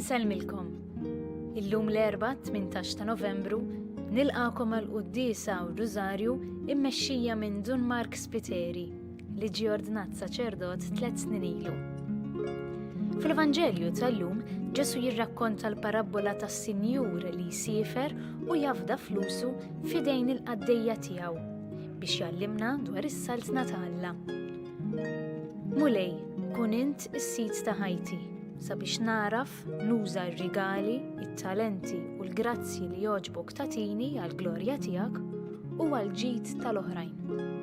Inselmilkom. Illum l-erba' 18 ta' Novembru nilqakom għal Quddiesa u Rużarju immexxija minn Mark Spiteri li ġie ordnat saċerdot 3 snin ilu. Fil-Evanġelju tal-lum Ġesu jirrakkonta l-parabola tas-Sinjur li jsifer u jafda flusu f'idejn il-qaddejja tiegħu biex jallimna dwar is-saltna ta' Alla. Mulej, kun int is-sit ta' ħajti sabiex naraf nuża r-rigali, it-talenti u l-grazzi li jogħġbok tagħtini għall-glorja tiegħek u għall-ġid tal-oħrajn.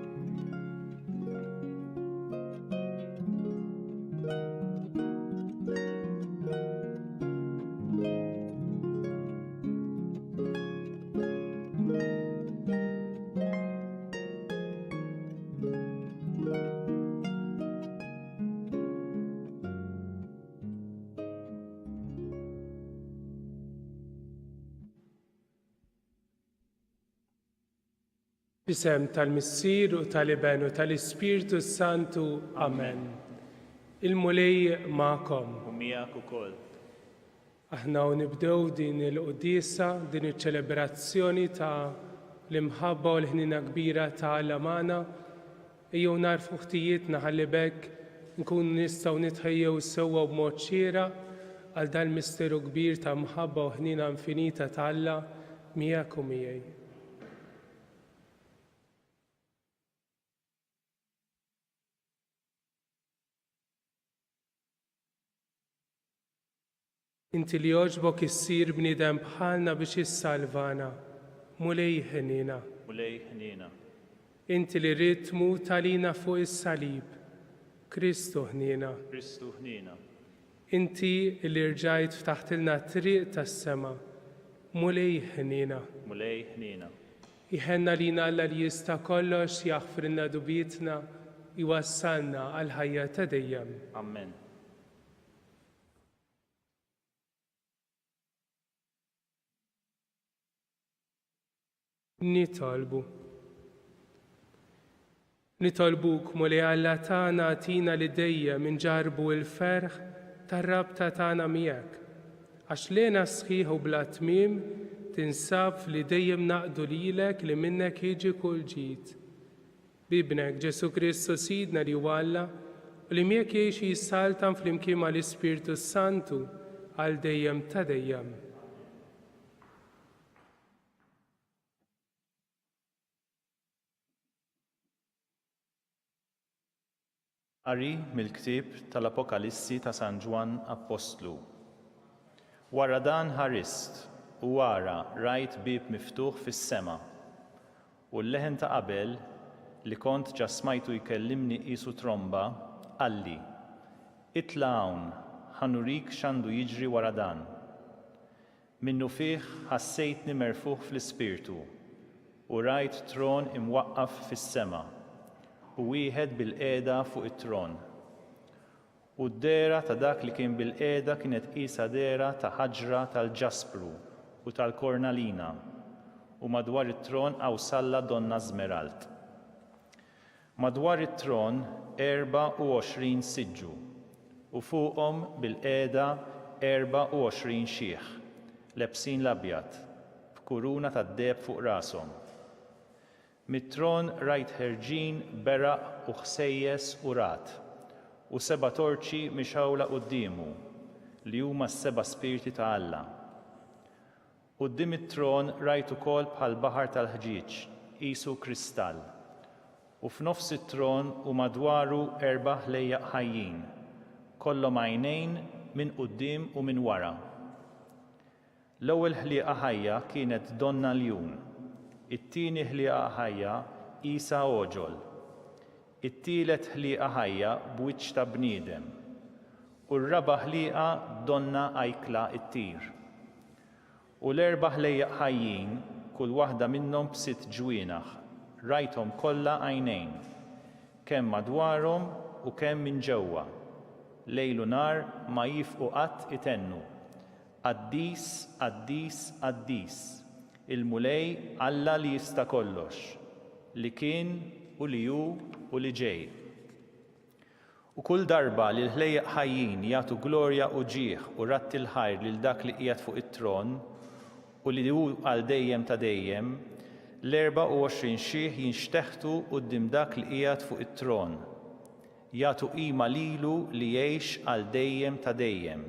Bisem tal-Missier u tal-Iben u tal-Ispirtu Santu. Amen. Il-mulej ma'kom. U miegħek ukoll. Aħna nibdew din il-Quddiesa, din iċ-ċelebrazzjoni ta' l-imħabba u l-ħnina kbira ta' Alla magħna. Ejjew narfu ħtijietna ħalli bekk nkunu nistgħu nitħejjew sewwa b'mod xieraq għal dan misteru kbir ta' mħabba u ħnina infinita ta' Alla miegħek u miegħi. Inti li jogħġbok issir bniedem bħalna biex issalvana, mulej ħnina. Mulej ħnina. Inti li rid tmut għalina fuq is-salib, Kristu ħnina. Kristu ħnina. Inti li rġajt ftaħtilna triq tas-sema, mulej ħnina. Mulej ħnina. Iħenna lina Alla li jista' kollox jaħfrilna dubietna, iwassalna għal ħajja ta' dejjem. Amen. Nitolbuk mulej Alla tagħna tina li dejjem inġarbu l-ferħ tar-rabta tagħna miegħek, għax lena sħiħ u bla tmiem tinsab li dejjem naqdu lilek li minnek jiġi kull ġid. Bibnek Ġesu Kristu Sidna li huwa Alla u li miegħek jgħix jissaltan flimkien mal-Ispirtu Santu għal dejjem ta' dejjem. Qari mill-ktieb tal-Apokalissi ta' San Ġwan Apostlu. Wara dan ħarist u wara rajt bieb miftuħ fis-sema u l-leħen ta' qabel li kont ġa smajtu jkellimni qisu tromba qalli: Itla' hawn ħanurik x'għandu jiġri wara dan. Minnu fih ħassejtni merfuħ fl-Ispirtu u rajt tron imwaqqaf fis-sema u wieħed bil-qiegħda fuq it-tron. U d-dera ta' dak li kien bil-qiegħda kienet qisha dera ta' ħaġra tal-ġaspru u tal-kornalina u madwar it-tron awsalla donna żmeralt. Madwar it-tron 24 siġġu u fuqhom bil-qiegħda 24 xieħ lebsin l-abjad b'kuruna tad-deheb fuq rashom. Mit-tron rajt ħerġin beraq u ħsejjes u rat u 7 torċi mixawla qudiemu li huma s-7 spiriti ta' Alla. Quddiem it-tron rajt ukoll bħal baħar tal-ħġieġ qisu kristall u f'nofs it-tron u madwaru 4 ħlejjaq ħajjin kollhom għajnejn minn quddiem u minn wara. L-ewwel ħlieqa ħajja kienet donna ljun. It-tieni ħlieqa ħajja qisha oġol. It-tielet ħlieqa ħajja b'wiċċ ta' bniedem. U r-raba' ħlieqa donna għajkla t-tir. U l-4 ħlejjaq ħajjin kull waħda minnhom b'6 ġwienaħ, rajthom kollha għajnejn, kemm madwarhom u kemm minn ġewwa. Lejl u nar ma jifqu qatt itennu. Qaddis, qaddis, qaddis. Il-mulej Alla li jista' kollox, li kien u li hu u li ġej. U kull darba li l-ħlejjaq ħajjin jagħtu glorja u ġieħ u ratti l-ħajr lil dak li qiegħed fuq it-tron u li hu għal dejjem ta' dejjem, l-24 xieħ jinxteħtu quddiem dak li qiegħed fuq it-tron. Jagħtu qima lilu li jgħix għal dejjem ta' dejjem.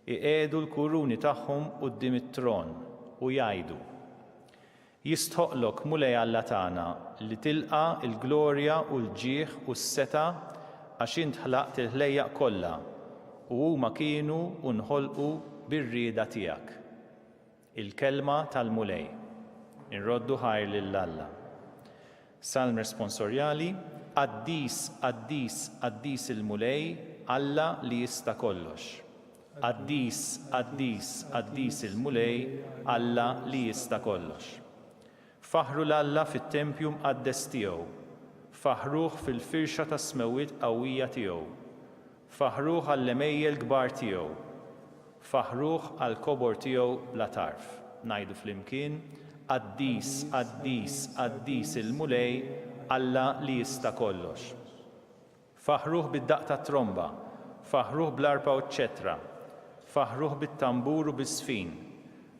Iqegħdu l-kuruni tagħhom quddiem it-tron u jgħidu: Jistħoqlok mulej Alla tagħna li tilqa' il-glorja u l-ġieħ u s-seta għax int ħlaqt il-ħlejjaq kollha u huma kienu u nħolqu bir-rieda tiegħek. Il-kelma tal-mulej. Inroddu ħajr lil Alla. Salm responsorjali: Qaddis, qaddis, qaddis il-mulej, Alla li jista' kollox. Qaddis, qaddis, qaddis il-mulej, Alla li jista' kollox. Faħru l-Alla fit-tempju mqaddes tiegħu. Faħruh fil-firxa tas-smewwiet qawwija tiegħu. Faħruh għall-emejjel kbar tiegħu. Faħruh għall-kobor tiegħu bla tarf. Ngħidu flimkien: Qaddis, qaddis, qaddis il-mulej, Alla li jista' kollox. Faħruh bid-daqq tat-tromba, faħruh bl-arpa u ċ-ċetra, faħruh bit-tambur u bis-sfin,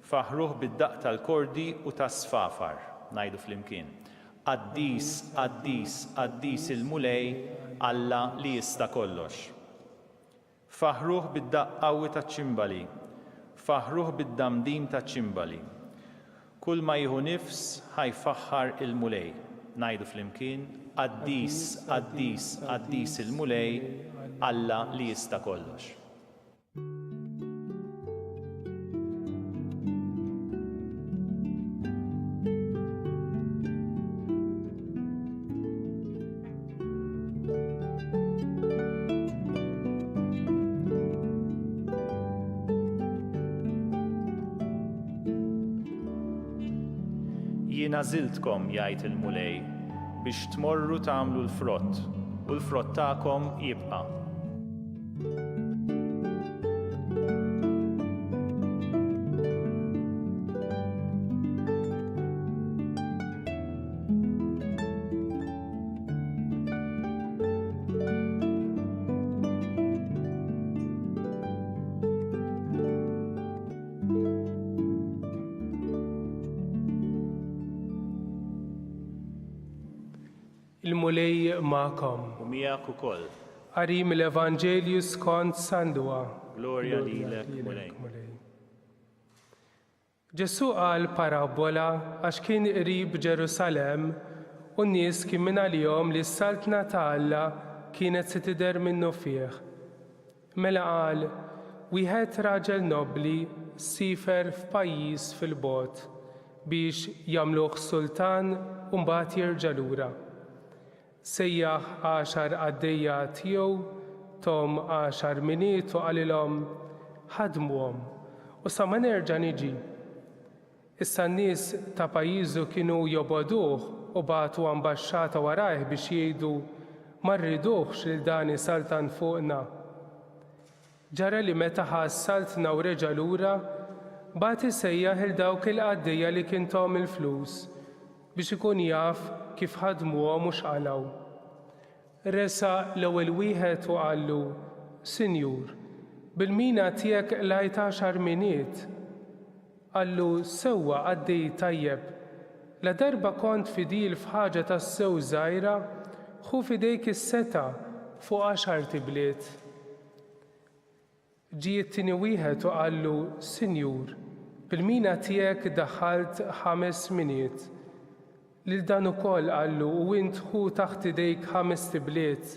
faħruh bid-daqq tal-kordi u tas-sfafar. Ngħidu flimkien: Qaddis, qaddis, qaddis il-mulej, Alla li jista' kollox. Faħruh bid-daqq qawwi taċ-ċimbali, faħruh bid-damdim taċ-ċimbali. Kull ma jieħu nifs ħajfaħħar il-mulej. Ngħidu flimkien: Qaddis, qaddis, qaddis il-mulej, Alla li jista' kollox. Jiena żiltkom, jgħid il-mulej, biex tmorru tagħmlu l-frott u l-frott tagħkom jibqa'. Il-mulej ma'kom. U miegħek ukoll. Qari mill-Evanġelju skont San Luqa. Glorja lilek, mulej. Ġesu qal parabola għax kien qrib Ġerusalemm u n-nies kien minn għalihom li s-saltna ta' Alla kienet se tidher minnu fih. Mela qal: wieħed raġel nobbli sifer f'pajjiż fil-bogħod biex jagħmluh sultan u mbagħad jerġa' lura. Sejjaħ 10 għaddejja tiegħu, tom 10 miniet u qalilhom: ħadmuhom u sa ma nerġa' niġi. Issa n-nies ta' pajjiżu kienu joboduh u bagħtu ambaxxata warajh biex jgħidu: ma rridux lil dan isaltan fuqna. Ġara li meta ħass saltna u reġa' lura, bagħad isejjaħ il dawk il-qaddejja li kien tom il-flus biex ikun jaf kif ħadmuhom u x'qalgħu. Resa l-ewwel wieħed u qallu: Sinjur, bil-mina tiegħek lajt 10 miniet. Qallu: sewwa għaddej tajjeb, la darba kont fidil f'ħaġa tas-sew żgħira, ħu fidejk is-seta fuq 10 tibliet. Ġie t-tieni wieħed u qallu: Sinjur, bil-mina tiegħek daħħalt 5 miniet. Lil dan ukoll qallu: u int ħu taħt idejk 5 tibliet.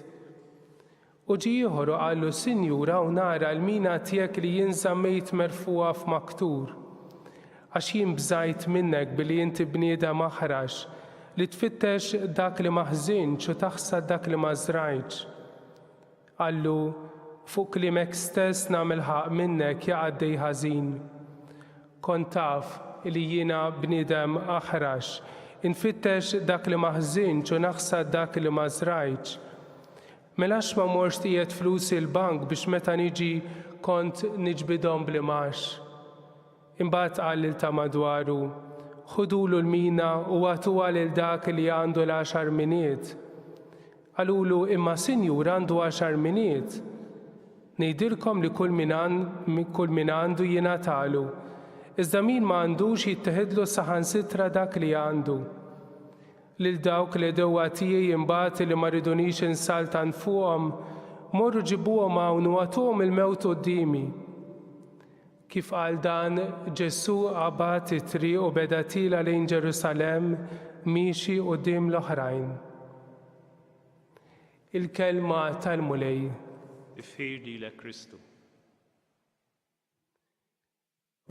U ġie ieħor u qallu: Sinjura, u nara l-mina tiegħek li jien żammejt merfuqa f'maktur. Għax jien bżajt minnek billi inti bniedem aħrax li tfittex dak li ma ħżinx u taħsad dak li ma żrajtx. Qallu: fuq kliemek stess nagħmel ħaq minnek ja għaddej ħażin. Kont taf li jiena bniedem aħrax, infittex dak li ma ħżinx u naħsad dak li ma żrajtx. Melax ma morx tiqiet flusi l-bank biex meta niġi kont niġbidhom bl-imax. Imbagħad qal lil ta' madwaru: ħudulu l-mina u għatuha lil dak li għandu l-10 miniet. Għalulu imma Sinjur għandu 10 miniet. Ngħidilkom li kull min għandu jingħatalu, iżda min ma għandux jitteħidlu saħansitra dak li għandu. Lil dawk li dewwa tiegħi imbagħad li ma rridunix insaltan fuqhom, morru ġibuhom hawn u għatuhom il-mewt qudiemi. Kif qal dan, Ġesu qabad it-triq u beda tila lejn Ġerusalemm miexi quddiem l-oħrajn. Il-kelma tal-mulej. Ifħir lilek Kristu.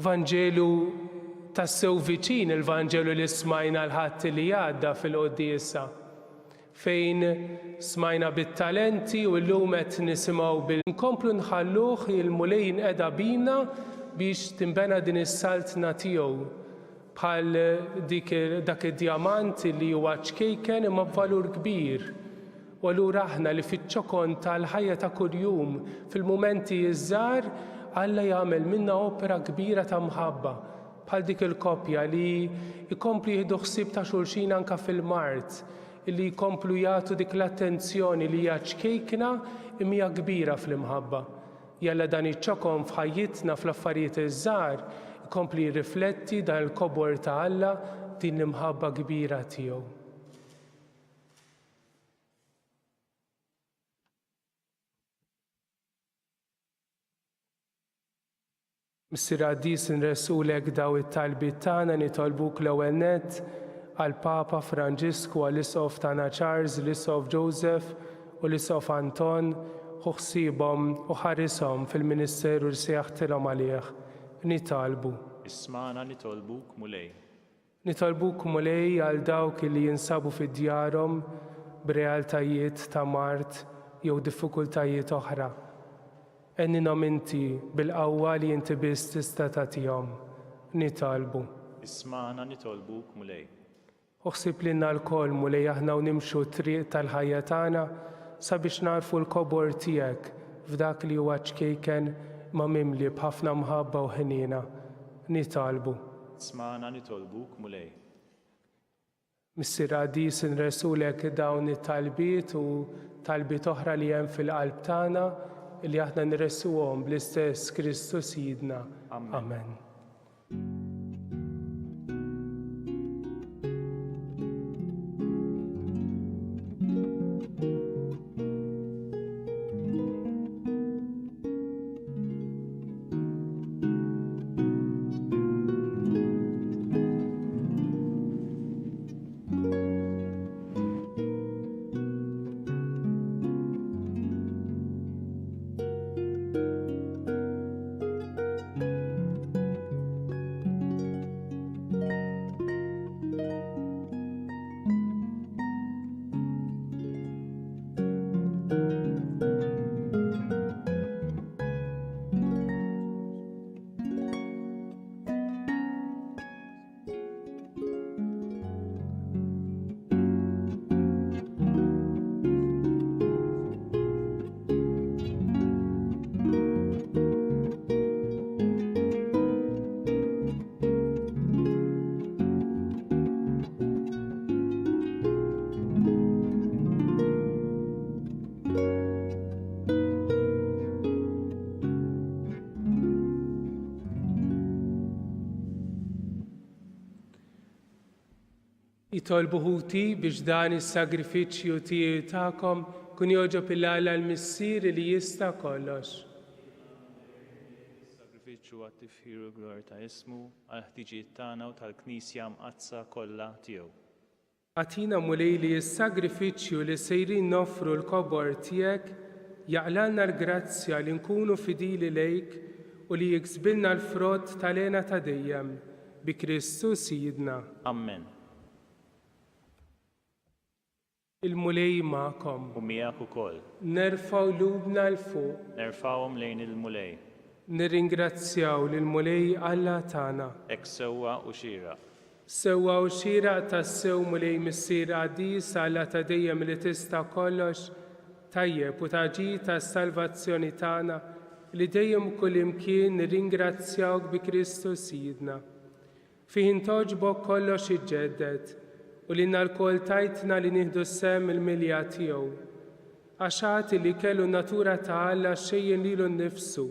Vanġelu tassew viċin il-Vanġelu li smajna l-ħadd li għadda fil-Quddiesa, fejn smajna bit-talenti u llum qed nisimgħu bil-nkomplu nħalluh il-mulej qiegħda bina biex timbena din is-saltna tiegħu bħal dak id-djamant li huwa ċkejken imma b'valur kbir. U allura aħna li fiċ-ċokon tal-ħajja ta' kuljum fil-mumenti iż-żgħar Alla jagħmel minna opera kbira ta' mħabba bħal dik il-koppja li jkomplu jieħdu ħsieb ta' xulxin anke fil-mart, li jkomplu jagħtu dik l-attenzjoni li hija ċkejkna imma kbira fl-imħabba. Jalla dan iċ-ċokon f'ħajjitna fl-affarijiet iż-żgħar jkompli jirrifletti dan il-kobor ta' Alla din l-imħabba kbira tiegħu. Missir Quddies nresqulek daw it-talbiet tagħna nitolbuk l-ewwel nett għall-Papa Franġisku, għall-Isqof tagħna Charles, l-Isqof Joseph u l-Isqof Anton u ħsiebhom u ħarishom fil-Ministeru li se jaħtilhom għalih. Nitolbu. Ismana nitolbuk mulej. Nitolbuk mulej għal dawk li jinsabu fid-djarhom b'realtajiet ta' mart jew diffikultajiet oħra. Enninhom inti bil-qawwa li inti biss tista' tagħtihom. Nitolbu. Ismana nitolbuk mulej. Uħsib lilna lkoll mulej aħna u nimxu t-triq tal-ħajja tagħna sabiex narfu l-kobor tiegħek f'dak li huwa ċkejken ma' mimli b'ħafna mħabba u ħniena. Nitolbu. Ismana nitolbuk mulej. Missir Quddies nresqulek dawn it-talbiet u talbiet oħra li hemm fil-qalb tagħna li aħna nresquhom bl-istess Kristu Sidna. Amen. Jitolbu ħuti biex dan is-sagrifiċċju tiegħi tagħkom kun jogħġob il-Alla l-Missier li jista' kollox. Sagrifiċċju għat-tifħir u glor ta' ismu għal ħtiġijiet tagħna u tal-Knisja mqazza kollha tiegħu. Għatina mulej li s-sagrifiċċju li sejrin noffru l-kobor tiegħek jaqlalna l-grazzja li nkunu fidili lejk u li jiksbilna l-frott tal-għena ta' dejjem bi Kristu Sidna. Amen. Il-mulej magħkom. U miegħek ukoll. Nerfgħu lubna l-fuq. Nerfgħuhom lejn il-mulej. Nirringrazzjaw lill-mulej Alla tagħna. Hekk sewwa u xieraq. Sewwa u xieraq tassew mulej Missier Quddies Alla ta' dejjem li tista' kollox tajjeb u taġi tas-salvazzjoni tagħna li dejjem kullimkien nirringrazzjawk bi Kristu Sidna. Fih intoġbok kollox iġġedded u li l-kol tajtna li nieħdu sem il-milja tiegħu għaxati li kellu natura ta' Alla xejjen lilu nnifsu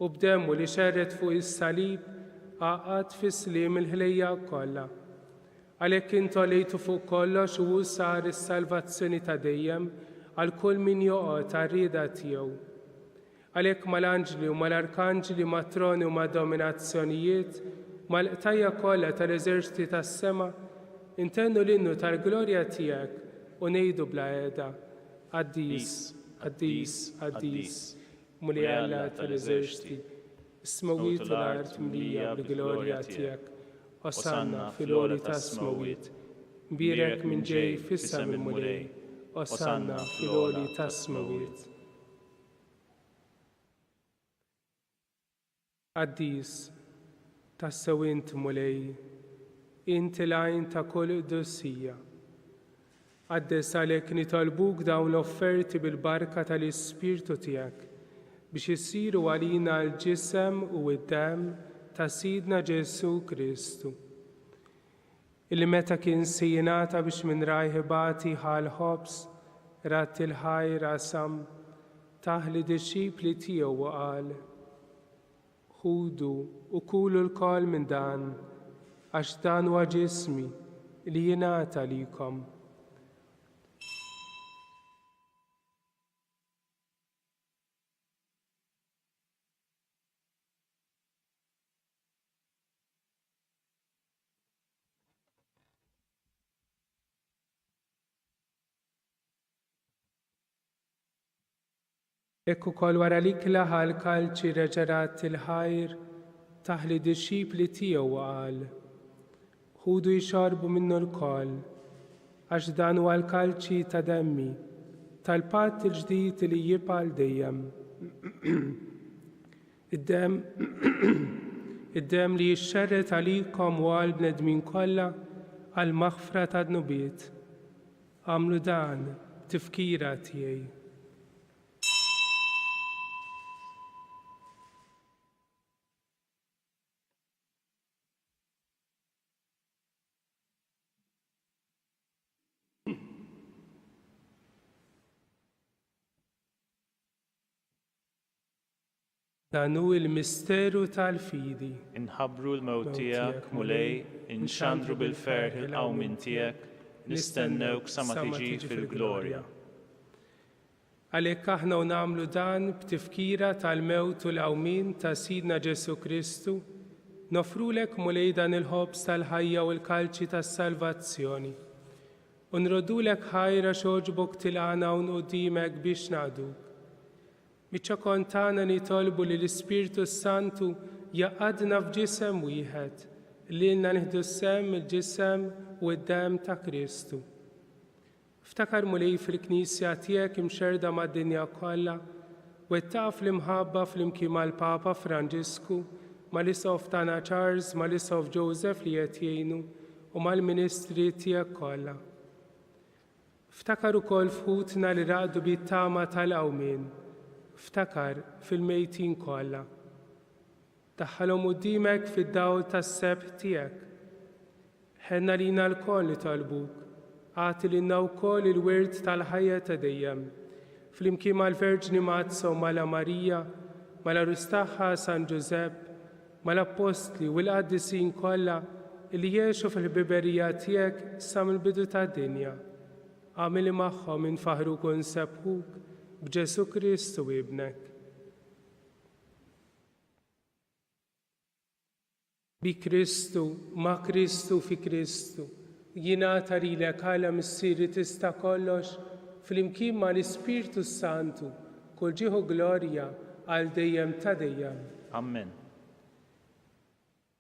u b'demmu li xerret fuq is-salib għaqad fis-sliem il-ħlejja kollha. Għalhekk intolejtu fuq kollox u sar is-salvazzjoni ta' dejjem għal kull min joqgħod għar-rieda tiegħu. Għalhekk mal-anġli u mal-arkanġli matroni u mad-dominazzjonijiet mal-qtajja kollha tal-eżerċiti tas-sema intennu l-innu tal-glorja tiegħek u ngħidu bla qiegħda Qaddis, Qaddis, Qaddis, Muli Alla tal-eżerċiti, is-smawiet u l-art mlija bil-glorja tiegħek, Osanna fil-għoli tas-smawiet, mbierek minn ġej fissa minn mulej, Osanna fil-għoli tas-smawiet. Qaddis, tassew int mulej, inti l-għajn ta' kull qudussija. Qaddes għalhekk nitolbuk dawn l-offerti bil-barka tal-Ispirtu tiegħek biex isiru għalina l-ġisem u d-dem ta' Sidna Ġesu Kristu. Illi meta kien sejjinata biex minn rajħibati ħal ħobs rat il-ħaj rasam taħli disċipli tiegħu u qal: Ħudu u kulu l-kol minn dan għax dan huwa ġismi li jingħata likom. Ekku kol wara l-ikla ħal-kalċi reġerat il-ħajr taħli disċipli tiegħu qal: Ħudu jxorbu minnu l-kol, għax dan huwa l-kalċi ta' demmi, tal-patt il-ġdid li jibqa' għal dejjem. Id-dem li jixxerret għalikom u għal bnedmin kollha għal maħfra ta' dnubiet. Għamlu dan tifkira tiegħi. Dan hu il-misteru tal-fidi. Inħabbru l-mewt tiegħek mulej, inxandru bil-ferħ il-qawmin tiegħek, nistennewk sa ma tiġi fil-glorja. Għalhekk aħna nagħmlu dan b'tifkira tal-mewt u l-qawmin ta' Sidna Ġesu Kristu, nofrulek mulej dan il-ħobs tal-ħajja u l-kalċi tas-salvazzjoni. U nrodulek ħajra xogħġbok tilqana u nquddimek biex ngħaduk. Biċċa kontana nitolbu li l-Ispirtu Santu jaqadna f'ġisem wieħed, li lna nieħdu sem il-ġisem u d-dem ta' Kristu. Ftakar mulej fil-Knisja tiegħek imxerda mad-dinja kollha, wettaq fl-imħabba fl-imkien mal-Papa Franġisku, mal-isof tagħna Charles, mal-isof Joseph li qed jgħinu u mal-ministri tiegħek kollha. Ftakar ukoll fħutna li raqdu bit-tama tal-qawmien. Ftakar fil-mejtin kollha. Daħħalhom quddiemek fid-dawl tas-sebħ tiegħek. Ħenna lina l-koll nitolbuk, għati lilna wkoll il-wirt tal-ħajja ta' dejjem. Flimkien mal-Verġni Mazza u mala Marija, mal-Arustaħħa San Ġusepp, mal-Apostli u l-qaddisin kollha li jgħixu fil-ħbiberija tiegħek sa mill-bidu tad-dinja. Għamili magħhom infaħruk u nsebħuk b'Ġesu Kristu ibnek. Bi Kristu, ma' Kristu fi Kristu, jingħata lilek għala missieri tista' kollox flimkien ma' l-Ispirtu Santu, kull ġieħu glorja għal dejjem ta' dejjem. Amen.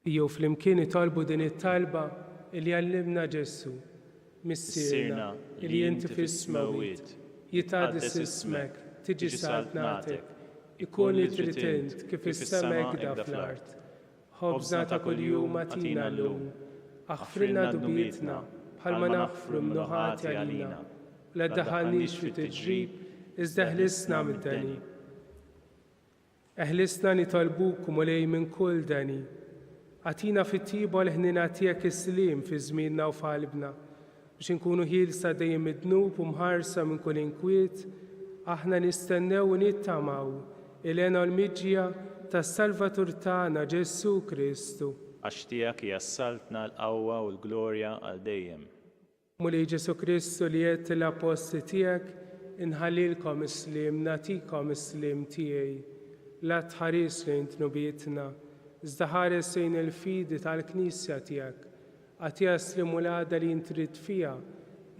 Jew flimkien itolbu din it-talba li għallimna Ġesu, missierna li inti fis-smawiet. Jitqaddis ismek, tiġi saltnatek, ikun li trid int kif is-sema hekk fl-art. Ħobżna ta' kuljum atina llum, aħfrilna dubietna bħalma naħfru mnuħati għalina, la ddaħħalniex fi tiġrib, iżda ħlisna mid-deni. Eħlisna nitolbuk mulej minn kull deni. Għatina fit-tiba l-ħnina tiegħek is-slim fi żmienna u f'qalbna, biex inkunu ħielsa dejjem id-dnub u mħarsa minn kull inkwiet aħna nistennew u nittamaw il-għena l-miġja tas-Salvatur tagħna Ġesu Kristu. Għax tiegħek hija s-saltna l-qawwa u l-glorja għal dejjem. Mulej Ġesu Kristu li qed l-apposti tiegħek inħallilkom islim, nagħtikom islim tiegħi. La tħares lejn tnubietna, iżda ħares lejn il-fidi tal-Knisja tiegħek. Għati jaslimu l-għada li intrid fija,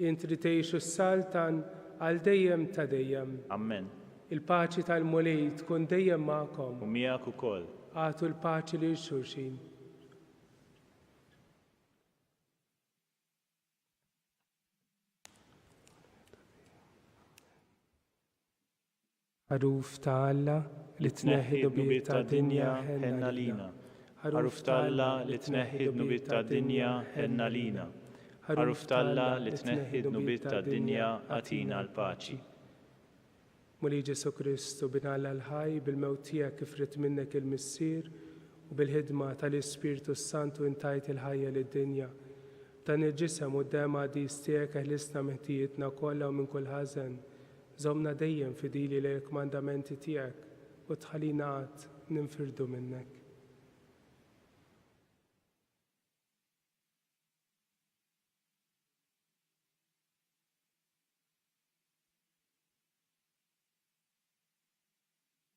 intrid tgħixu s-saltan għal dejjem ta' dejjem. Amen. Il-paċi tal-mulej tkun dejjem magħkom. U miegħek ukoll. Għatu l-paċi lil xulxin. Ħaruf ta' Alla li tneħħi dubiet ta' dinja ħenna lina. Ħaruf ta' Alla li tneħħi dubiet ta' dinja ħenna lina. Ħaruf ta' Alla li tneħħi dubiet ta' dinja għatina l-paċi. Mulej Ġesu Kristu binalla l-ħaj bil-mewt tiegħek kif rid minnek il-missier u bil-ħidma tal-Ispirtu Santu intajt il-ħajja lid-dinja. Dan il-ġisem u d-dema għadis tiegħek eħlisna meħtijietna kollha u minn kull ħażen. Żomna dejjem fidili l-rekomandamenti tiegħek u tħallina għad ninfirdu minnek.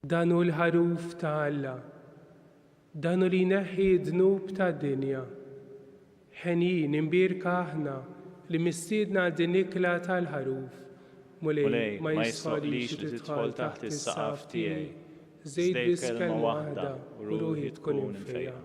Danu l-ħaruf ta' Alla, danu li neħi d-dnub ta' dinja. Ħenin imbirka aħna li mistiedna din ikla tal-ħaruf. Mulej ma jisħolix li tidħol taħt is-saqaf tiegħi. Żejt biss kelma waħda u ruħi tkun infejja.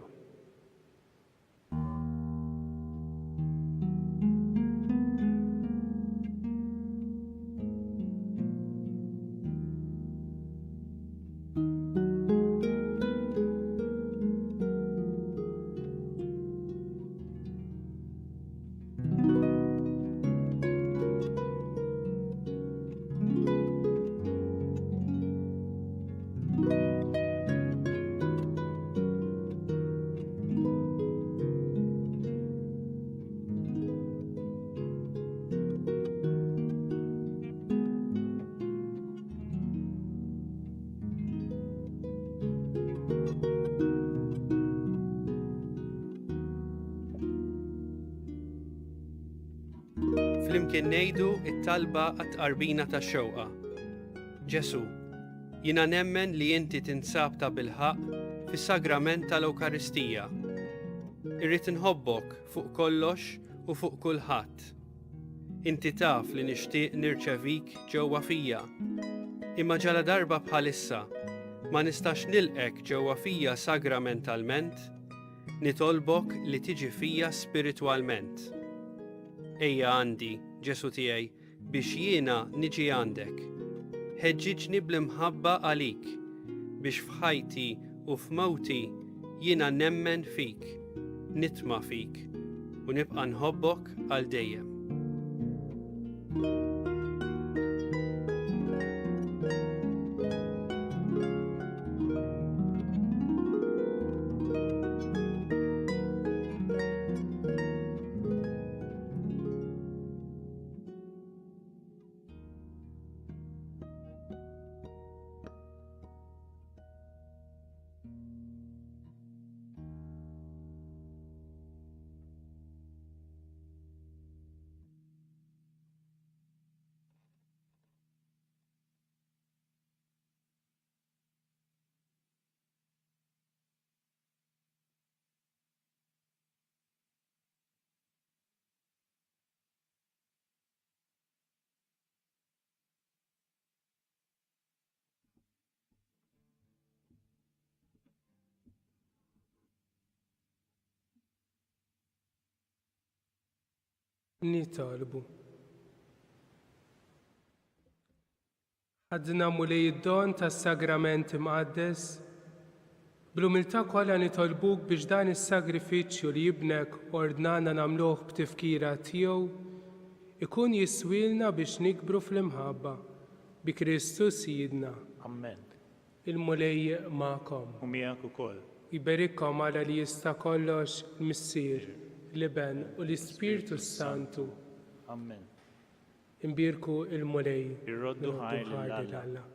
Flimkien ngħidu t-talba għat-tqarbina tax-xewqa. Ġesu, jiena nemmen li inti tinsab ta' bilħaq fis-sagrament tal-Ewkaristija. Irrid inħobbok fuq kollox u fuq kulħadd. Inti taf li nixtieq nirċevik ġewwa fija. Imma ġala darba bħalissa ma nistax nilqek ġewwa fija sagramentalment, nitolbok li tiġi fija spiritwalment. Ejja għandi, Ġesu tiegħi, biex jiena niġi għandek. Ħeġġiġni bl-imħabba għalik, biex f'ħajti u f'mewti jiena nemmen fik, nitma' fik u nibqa' nħobbok għal dejjem. Nitolbu. Ħadna mulej id-don tas-sagrament imqaddes, bl-umiltà kollha nitolbuk biex dan is-sagrifiċċju li jibnek ordnana nagħmluh b'tifkira tiegħu ikun jiswilna biex nikbru fl-imħabba bi Kristu Sidna. Amen. Il-mulej magħkom. U miegħek ukoll. Jiberikkom għala li jista' kollox l-Missier, l-Iben u l-Ispirtu Santu. Amen. imbirku il-mulej. Irroddu ħajr lill-Alla.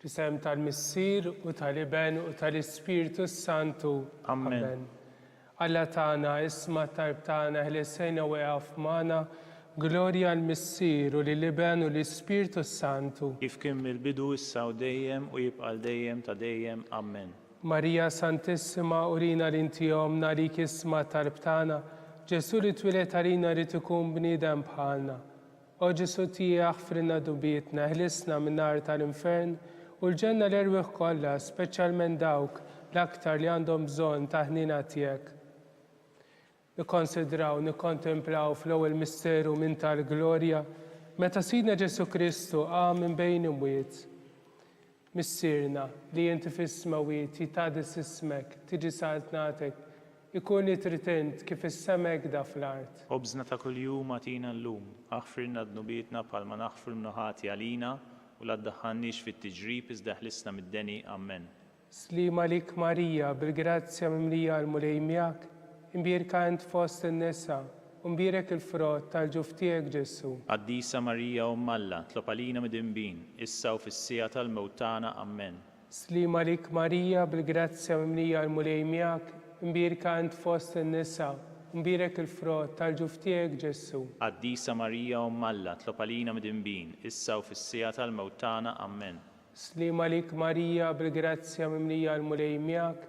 F'isem tal-Missier u tal-Iben u tal-Ispiritu Santu. Amen. Alla tagħna isma' tarb tagħna ħlisejna weqaf magħna, glorja l-Missier u lill-Iben u l-Ispiritu Santu. Kif kien mill-bidu issa u dejjem u jibqa' dejjem ta' dejjem. Amen. Marija Santissima, urina l-inti omna li kisma tarb tagħna, Ġesu li twilet għalina li tkun bniedem bħalna. O Ġesu tiegħek frinna dubietna, ħlisna min-nar tal-infern, u l-ġenna l-erwieħ kollha, speċjalment dawk l-aktar li għandhom bżonn ta' ħnina tiegħek. Nikkonsidraw, nikkontemplaw fl-ewwel misteru minn tal-glorja meta Sidna Ġesu Kristu qam minn bejn imwiet. Missierna li inti fis-smawiet jitgħaddis ismek, tiġi saltnatek, ikun tritent kif is-semek da fl-art. Obżna ta' kuljum għatina llum, aħfirna d-nubietna bħalma naħfru l-mnuħati għalina u la ddaħħalniex fit-tiġrib iżda ħlisna mid-deni. Amen. Slima lik Marija, bil-grazzja mimlija l-mulej miegħek, imbierka int fost in-nisa, u mbierek il-frott tal-ġuf tiegħek Ġesu. Quddiesa Marija Umm Alla, tlob għalina mid-inbin, issa u fis-sija tal-mewt tagħna. Amen. Slima lik Marija, bil-grazzja mimlija l-mulej miegħek, imbierka int fost in-nisa, mbirek il-frott tal-ġuf tiegħek Ġesu. Quddiesa Marija Umm Alla, tlob għalina mid-inbin, issa u fis-sija tal-mewt tagħna. Amen. Slima lik Marija, bil-grazzja mimlija l-mulej miegħek,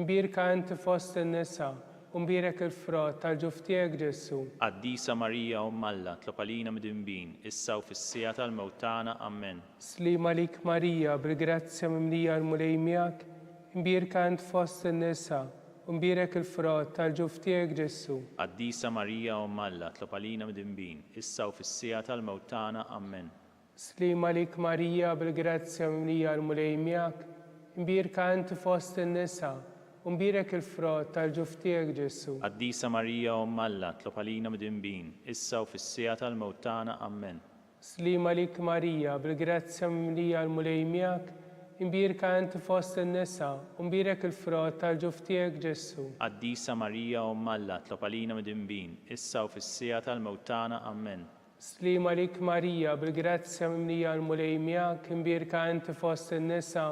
imbierka int fost in-nisa, mbirek il-frott tal-ġuf tiegħek Ġesu. Quddiesa Marija Umm Alla, tlob għalina mid-inbin, issa u fis-sija tal-mewt tagħna. Amen. Slima lik Marija, bil-grazzja mimlija l-mulej miegħek, imbierka int fost in-nisa, mbirek il-frott tal-ġuf tiegħek Ġesu. Quddiesa Marija Umm Alla, tlob għalina mid-inbin, issa u fis-sija tal-mewt tagħna. Amen. Slima lik Marija, bil-grazzja mimlija l-mulej miegħek, imbierka int fost in-nisa, mbirek il-frott tal-ġuf tiegħek Ġesu. Quddiesa Marija Umm Alla, tlob għalina mid-inbin, issa u fis-sija tal-mewt tagħna. Amen. Slima lik Marija, bil-grazzja mimlija l-mulej miegħek, imbierka int fost in-nisa, mbirek il-frott tal-ġuf tiegħek Ġesu. Quddiesa Marija Umm Alla, tlob għalina mid-inbin, issa u fis-sija tal-mewt tagħna. Amen. Slima lik Marija, bil-grazzja mimlija l-mulej miegħek, imbierka int fost in-nisa,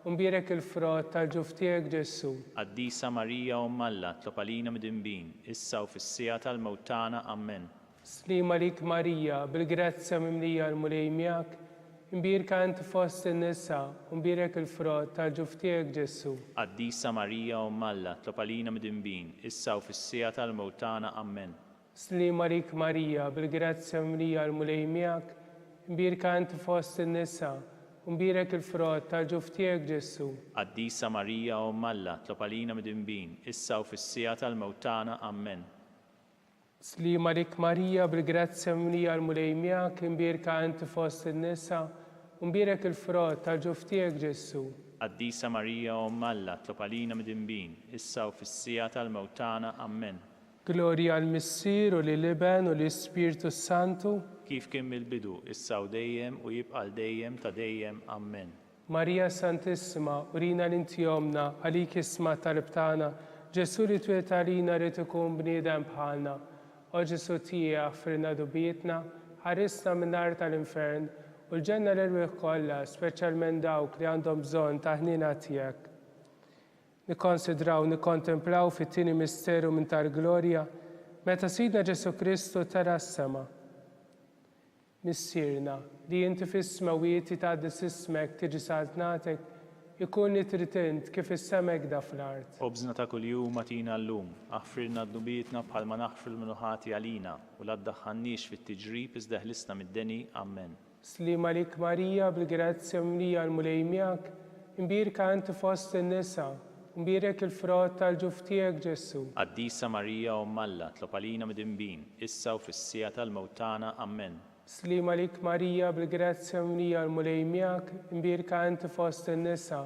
mbirek il-frott tal-ġuf tiegħek Ġesu. Quddiesa Marija Umm Alla, tlob għalina mid-inbin, issa u fis-sija tal-mewt tagħna. Amen. Slima lik Marija, bil-grazzja mimlija l-mulej miegħek, imbierka int fost in-nisa, mbirek il-frott tal-ġuf tiegħek Ġesu. Quddiesa Marija Umm Alla, tlob għalina mid-inbin, issa u fis-sija tal-mewt tagħna. Amen. Slima lik Marija, bil-grazzja mimlija l-mulej miegħek, imbierka int fost in-nisa, mbirek il-frott tal-ġuf tiegħek Ġesu. Quddiesa Marija Umm Alla, tlob għalina mid-inbin, issa u fis-sija tal-mewt tagħna. Amen. Slima lik Marija, bil-grazzja mimlija l-mulej miegħek, imbierka int fost in-nisa, mbirek il-frott tal-ġuf tiegħek Ġesu. Quddiesa Marija Umm Alla, tlob għalina mid-inbin, issa u fis-sija tal-mewt tagħna. Amen. Glorja għal Missier u lill-Iben u l-Ispirtu Santu. Kif kien mill-bidu, issa u dejjem u jibqa' dejjem ta' dejjem. Amen. Marija Santissima, urina l-inti omna, għalik isma tal-btana, Ġesu li twiet għalina rrid ikun bniedem bħalna. O Ġesu tija għaffirna dubietna, ħarisna minn nar tal-infern, u l-ġenna l-irwieħ kollha, speċjalment dawk li għandhom bżonn ta' ħnina tiegħek. Nikkonsidraw, nikkontemplaw fit-tieni misteru minn tal-glorja, meta Sidna Ġesu Kristu tara s-sema. Missierna, li inti fis-smawieti tgħaddi s'ismek tiġi saltnatek, ikun nitritent kif is-semek da fl-art. Obżna ta' kuljum atina llum, aħfirna d-dubietna bħalma naħfru l-minuħati għalina u la ddaħħalniex fit-tiġrib iżda ħlisna mid-deni. Amen. Slima lik Marija bil-grazzja mlija l-mulej miegħek, imbirka inti fost in-nisa, imbirek il-frott tal-ġuf tiegħek Ġesu. Quddiesa Marija Umm Alla, tlob għalina mid-inbin, issa u fis-sija tal-mewtana. Amen. Slima lik Marija bil-grazzja mlija l-mulej miegħek, imbirka inti fost in-nisa,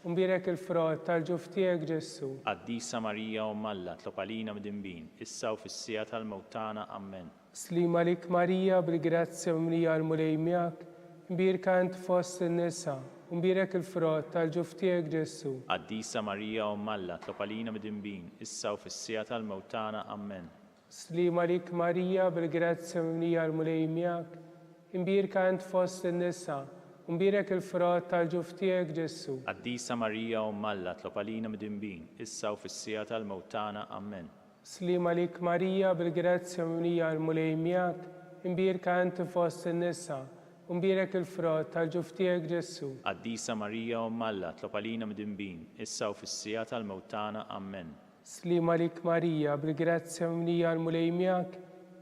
imbirek il-frott tal-ġuf tiegħek Ġesu. Quddiesa Marija Umm Alla, tlob għalina mid-inbin, issa u fis-sija tal-mewtana. Amen. Slima lik Marija bil-grazzja mlija l-mulej miegħek, imbirka inti fost in-nisa, imbirek il-frott tal-ġuf tiegħek Ġesu. Quddiesa Marija Umm Alla, tlob għalina mid-inbin, issa u fis-sija tal-mewtana. Amen. Slima lik Marija bil-grazzja mlija l-mulej miegħek, imbirka inti fost in-nisa, imbirek il-frott tal-ġuf tiegħek Ġesu. Quddiesa Marija Umm Alla, tlob għalina mid-inbin, issa u fis-sija tal-mewtana. Amen. Slima lik Marija bil-grazzja mlija l-mulej miegħek, imbirka inti fost in-nisa, imbirek il-frott tal-ġuf tiegħek Ġesu. Quddiesa Marija Umm Alla, tlob għalina mid-inbin, issa u fis-sija tal-mewtana. Amen. Slima lik Marija bil-grazzja mlija l-mulej miegħek,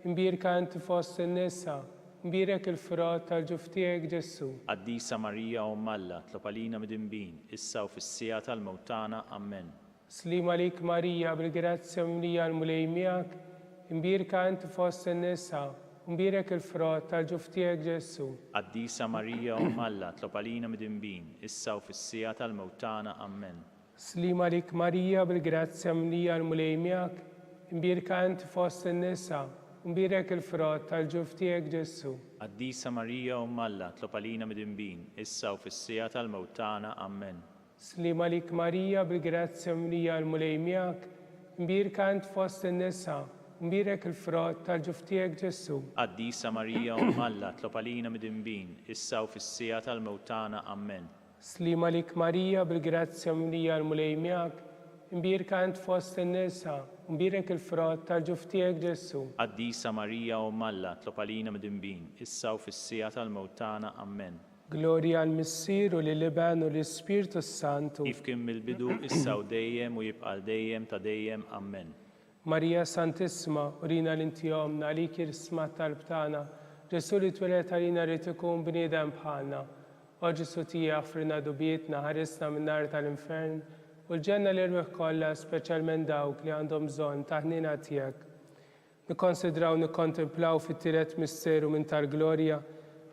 imbirka inti fost in-nisa, imbirek il-frott tal-ġuf tiegħek Ġesu. Quddiesa Marija Umm Alla, tlob għalina mid-inbin, issa u fis-sija tal-mewtana. Amen. Slima lik Marija bil-grazzja mlija l-mulej miegħek, imbirka inti fost in-nisa, imbirek il-frott tal-ġuf tiegħek Ġesu. Quddiesa Marija Umm Alla, tlob għalina mid-inbin, issa u fis-sija tal-mewtana. Amen. Slima lik Marija bil-grazzja mlija l-mulej miegħek, imbirka inti fost in-nisa, imbirek il-frott tal-ġuf tiegħek Ġesu. Quddiesa Marija Umm Alla, tlob għalina mid-inbin, issa u fis-sija tal-mewtana. Amen. Slima lik Marija bil-grazzja mlija l-mulej miegħek, imbirka inti fost in-nisa, imbirek il-frott tal-ġuf tiegħek Ġesu. Quddiesa Marija Umm Alla, tlob għalina mid-inbin, issa u fis-sija tal-mewtana. Amen. Slima lik Marija bil-grazzja mlija l-mulej miegħek, imbirka inti fost in-nisa, imbirek il-frott tal-ġuf tiegħek Ġesu. Quddiesa Marija Umm Alla, tlob għalina mid-inbin, issa u fis-sija tal-mewtana. Amen. Glorja għal Missier u lill-Iben u l-Ispirtu Santu. Kif kien mill-bidu, issa u dejjem u jibqa' dejjem ta' dejjem. Amen. Marija Santissima, urina l-inti omna, għalik isma tal-btana, Ġesu li twilet għalina rrid ikun bniedem bħalna. O Ġesu tija għaffirna dubietna, ħarisna minn nar tal-infern, u l-ġenna l-irwieħ kollha, speċjalment dawk li għandhom bżonn ta' ħnina tiegħek. Nikkonsidraw, nikkontemplaw fit-tielet misteru minn tal-glorja,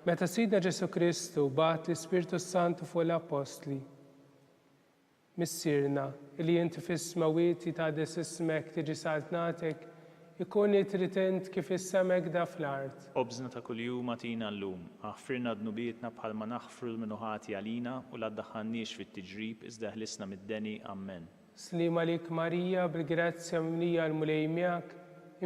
meta Sidna Ġesu Kristu bagħat l-Ispirtu Santu fuq l-Apostli. Missierna, li inti fis-smawieti tgħaddi s'ismek tiġi saltnatek, ikun nitritent kif is-semek da fl-art. Obżna ta' kuljum atina llum, aħfirna d-nubietna bħalma naħfru l-minuħati għalina u la ddaħħalniex fit-tiġrib iżda ħlisna mid-deni. Amen. Slima lik Marija bil-grazzja mlija l-mulej miegħek,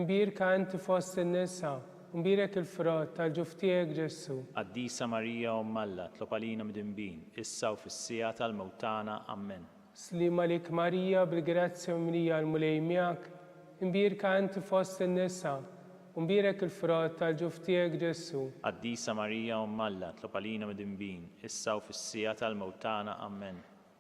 imbirka inti fost in-nisa, imbirek il-frott tal-ġuf tiegħek Ġesu. Quddiesa Marija Umm Alla, tlob għalina mid-inbin, issa u fis-sija tal-mewtana. Amen. Slima lik Marija bil-grazzja mlija l-mulej miegħek, imbirka inti fost in-nisa, imbirek il-frott tal-ġuf tiegħek Ġesu. Quddiesa Marija Umm Alla, tlob għalina mid-inbin, issa u fis-sija tal-mewtana. Amen.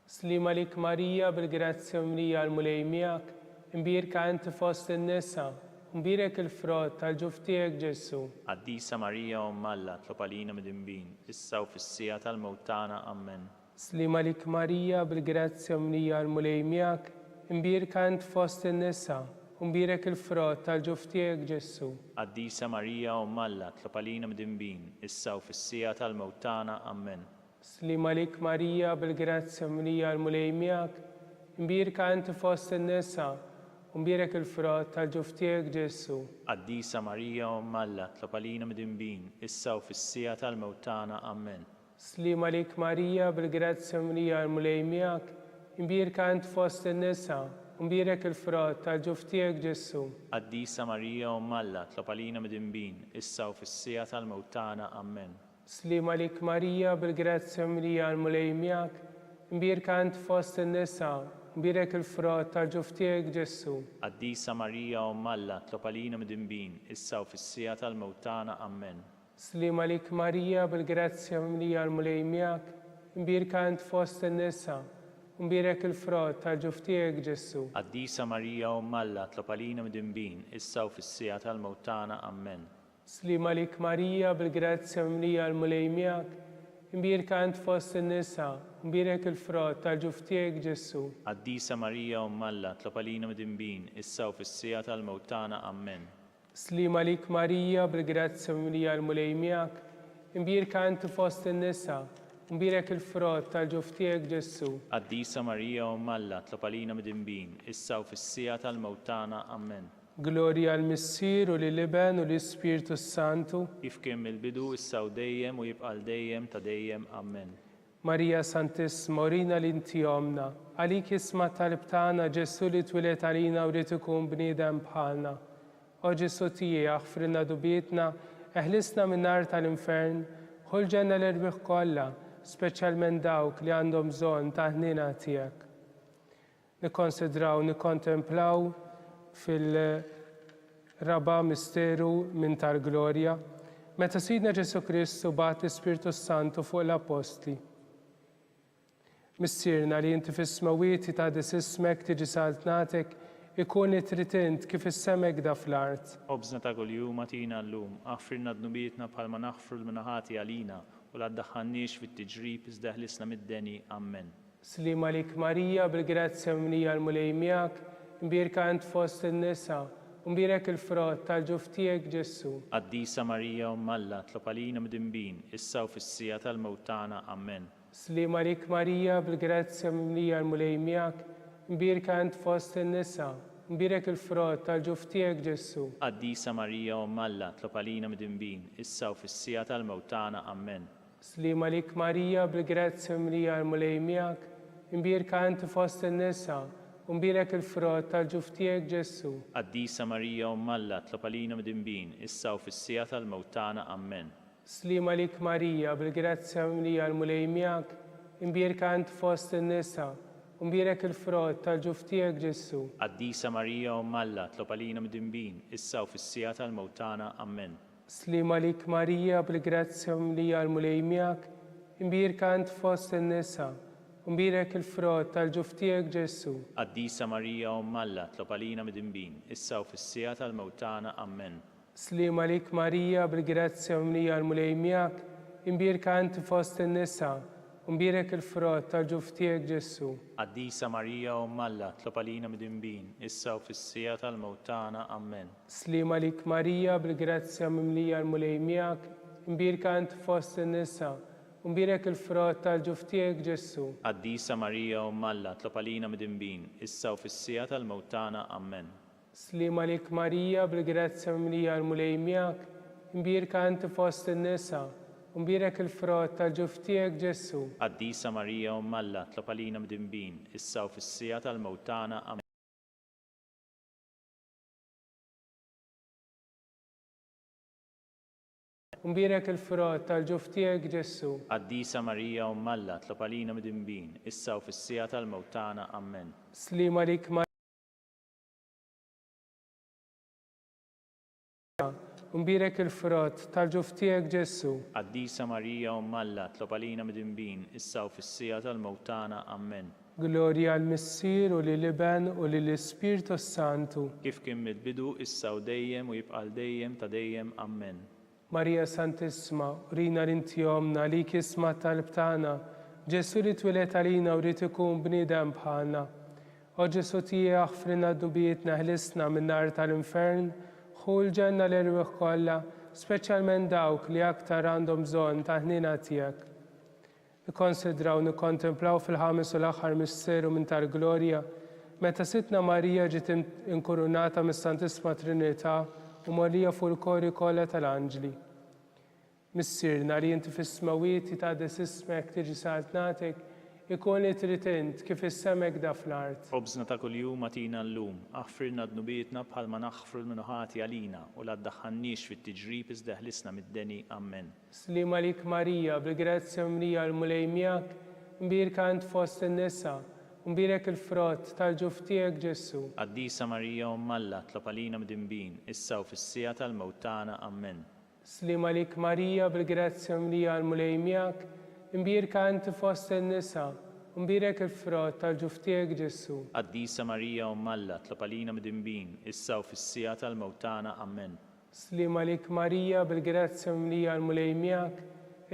Slima lik Marija bil-grazzja mlija l-mulej miegħek, imbirka inti fost in-nisa, imbirek il-frott tal-ġuf tiegħek Ġesu. Quddiesa Marija Umm Alla, tlob għalina mid-inbin, issa u fis-sija tal-mewtana. Amen. Slima lik Marija bil-grazzja mlija l-mulej miegħek, imbirka inti fost in-nisa, imbirek il-frott tal-ġuf tiegħek Ġesu. Quddiesa Marija Umm Alla, tlob għalina mid-inbin, issa u fis-sija tal-mewtana. Amen. Slima lik Marija bil-grazzja mlija l-mulej miegħek, imbirka inti fost in-nisa, u mbirek il-frott tal-ġuf tiegħek Ġesu. Quddiesa Marija Umm Alla, tlob għalina midinbin, issa u fis-sija tal-mewt tagħna. Amen. Slima lik Marija, bil-grazzja mlija l-mulej miegħek, imbirka int fost in-nisa, u mbirek il-frott tal-ġuf tiegħek Ġesu. Quddiesa Marija Umm Alla, tlob għalina midinbin, issa u fis-sija tal-mewt tagħna. Amen. Slima lik Marija, bil-grazzja mlija l-mulej miegħek, imbirka int fost in-nisa, mbirek il-frott tal-ġuf tiegħek Ġesu. Quddiesa Marija Umm Alla, tlob għalina midinbin, issa u fis-sija tal-mewt tagħna. Amen. Slima lik Marija, bil-grazzja mlija l-mulej miegħek, imbirka int fost in-nisa, mbirek il-frott tal-ġuf tiegħek Ġesu. Quddiesa Marija Umm Alla, tlob għalina midinbin, issa u fis-sija tal-mewt tagħna. Amen. Slima lik Marija, bil-grazzja mlija l-mulej miegħek, imbirka int fost in-nisa, mbirek il-frott tal-ġuf tiegħek Ġesu. Quddiesa Marija Umm Alla, tlob għalina midinbin, issa u fis-sija tal-mewt tagħna. Amen. Slima lik Marija, bil-grazzja mlija l-mulej miegħek, imbirka int fost in-nisa, mbirek il-frott tal-ġuf tiegħek Ġesu. Quddiesa Marija Umm Alla, tlob għalina midinbin, issa u fis-sija tal-mewt tagħna. Amen. Glorja l-Missier u lill-Iben u l-Ispirtu Santu. Kif kien mill-bidu, issa u dejjem u jibqa' dejjem ta' dejjem. Amen. Marija Santissima, urina li inti omna, għalik isma' talib tagħna Ġesu li twilet għalina u rrid ikun bniedem bħalna. O Ġesu tiegħi aħfrilna dubietna, eħlisna min-nar tal-infern, ħul ġenna l-irbiħ kollha, speċjalment dawk li għandhom bżonn ta' ħnina tiegħek. Nikkonsidraw, nikkontemplaw fil-raba misteru minn tal-glorja, meta Sidna Ġesu Kristu bagħat l-Ispirtu Santu fuq l-Apostli. Missierna li inti fis-smawieti ta' dis-ismek tiġi saltnatek ikun it-tritint kif is-semek da fl-art. Obżna ta' kuljum atina llum, aħfrilna dnubietna bħalma naħfru l-minaħati għalina u la ddaħħalniex fit-tiġrib iżda ħlisna mid-deni. Amen. Slima lik Marija, bil-grazzja mlija l-mulej miegħek, imbirka int fost in-nisa, u mbirek il-frott tal-ġuf tiegħek Ġesu. Quddiesa Marija Umm Alla, tlob għalina midinbin, issa u fis-sija tal-mewt tagħna. Amen. Slima lik Marija, bil-grazzja mlija l-mulej miegħek, imbirka int fost in-nisa, mbirek il-frott tal-ġuf tiegħek Ġesu. Quddiesa Marija Umm Alla, tlob għalina midinbin, issa u fis-sija tal-mewt tagħna. Amen. Slima lik Marija, bil-grazzja mlija l-mulej miegħek, imbirka int fost in-nisa, mbirek il-frott tal-ġuf tiegħek Ġesu. Quddiesa Marija Umm Alla, tlob għalina midinbin, issa u fis-sija tal-mewt tagħna. Amen. Slima lik Marija, bil-grazzja mlija l-mulej miegħek, imbirka int fost in-nisa, mbirek il-frott tal-ġuf tiegħek Ġesu. Quddiesa Marija Umm Alla, tlob għalina midinbin, issa u fis-sija tal-mewt tagħna. Amen. Slima lik Marija, bil-grazzja mlija l-mulej miegħek, imbirka int fost in-nisa, mbirek il-frott tal-ġuf tiegħek Ġesu. Quddiesa Marija Umm Alla, tlob għalina midinbin, issa u fis-sija tal-mewt tagħna. Amen. Slima lik Marija, bil-grazzja mlija l-mulej miegħek, imbirka int fost in-nisa, mbirek il-frott tal-ġuf tiegħek Ġesu. Quddiesa Marija Umm Alla, tlob għalina midinbin, issa u fis-sija tal-mewt tagħna. Amen. Slima lik Marija, bil-grazzja mlija l-mulej miegħek, imbirka int fost in-nisa, mbirek il-frott tal-ġuf tiegħek Ġesu. Quddiesa Marija Umm Alla, tlob għalina midinbin, issa u fis-sija tal-mewt tagħna. Amen. Slima lik Marija, bil-grazzja mlija l-mulej miegħek, imbirka int fost in-nisa, mbirek il-frott tal-ġuf tiegħek Ġesu. Quddiesa Marija Umm Alla, tlob għalina midinbin, issa u fis-sija tal-mewt tagħna. Amen. Mbirek il-frott tal-ġuf tiegħek Ġesu. Quddiesa Marija Umm Alla, tlob għalina midinbin, issa u fis-sija tal-mewt tagħna. Amen. Slima lik Marija, mbirek il-frott tal-ġuf tiegħek Ġesu. Quddiesa Marija Umm Alla, tlob għalina midinbin, issa u fis-sija tal-mewt tagħna. Amen. Glorja l-Missier u lill-Iben u lill-Ispirtu Santu. Kif kien mill-bidu, issa u dejjem u jibqa' dejjem ta' dejjem. Amen. Marija Santissima, urina li inti omna, għalik isma' talib tagħna, Ġesu li twilet għalina u rrid ikun bniedem bħalna. O Ġesu tiegħi aħfrilna dubietna, ħlisna min-nar tal-infern, ħul ġenna l-irbiħ kollha, speċjalment dawk li aktar għandhom bżonn ta' ħnina tiegħek. Nikkonsidraw, nikkontemplaw fil-ħames u l-aħħar misteru minn tal-glorja, Meta sitna Marija ġiet inkurunata mis-Santisma Trinità u Marija fuq il-kori kollha tal-Anġli. Missirna li inti fis-smawiet jitqaddes ismek tiġi saltnatek ikun li trid int kif is-semek da fl-art. Obżna ta' kuljum atina llum, aħfirna dnubietna bħalma naħfru l-minuħati għalina u la ddaħħalniex fit-tiġrib iżda ħlisna mid-deni. Amen. Slima lik Marija, bil-grazzja mrija l-mulej miegħek, mbirka ant fost in-nisa, u mbirek il-frott tal-ġuf tiegħek Ġesu. Quddiesa Marija Umm Alla, tlob għalina mdinbin, issa u fis-sija tal-mewt tagħna. Amen. Slima lik Marija, bil-grazzja mrija l-mulej miegħek, imbirka anti fost in-nisa, u mbirek il-frott tal-ġuf tiegħek Ġesu. Quddiesa Marija Umm Alla, tlob għalina mdinbin, issa u fis-sija tal-mewt tagħna. Amen. Slima lik Marija, bil-grazzja mrija l-mulej miegħek,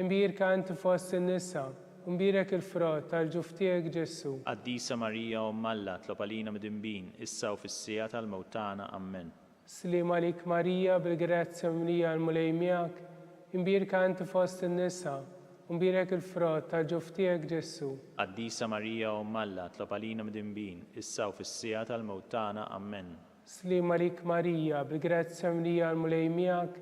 imbirka anti fost in-nisa, u mbirek il-frott tal-ġuf tiegħek Ġesu. Quddiesa Marija Umm Alla, tlob għalina mdinbin, issa u fis-sija tal-mewt tagħna. Amen. Slima lik Marija, bil-grazzja mrija l-mulej miegħek, imbirka anti fost in-nisa, u mbirek il-frott tal-ġuf tiegħek Ġesu. Quddiesa Marija Umm Alla, tlob għalina mdinbin, issa u fis-sija tal-mewt tagħna. Amen. Slima lik Marija, bil-grazzja mrija l-mulej miegħek,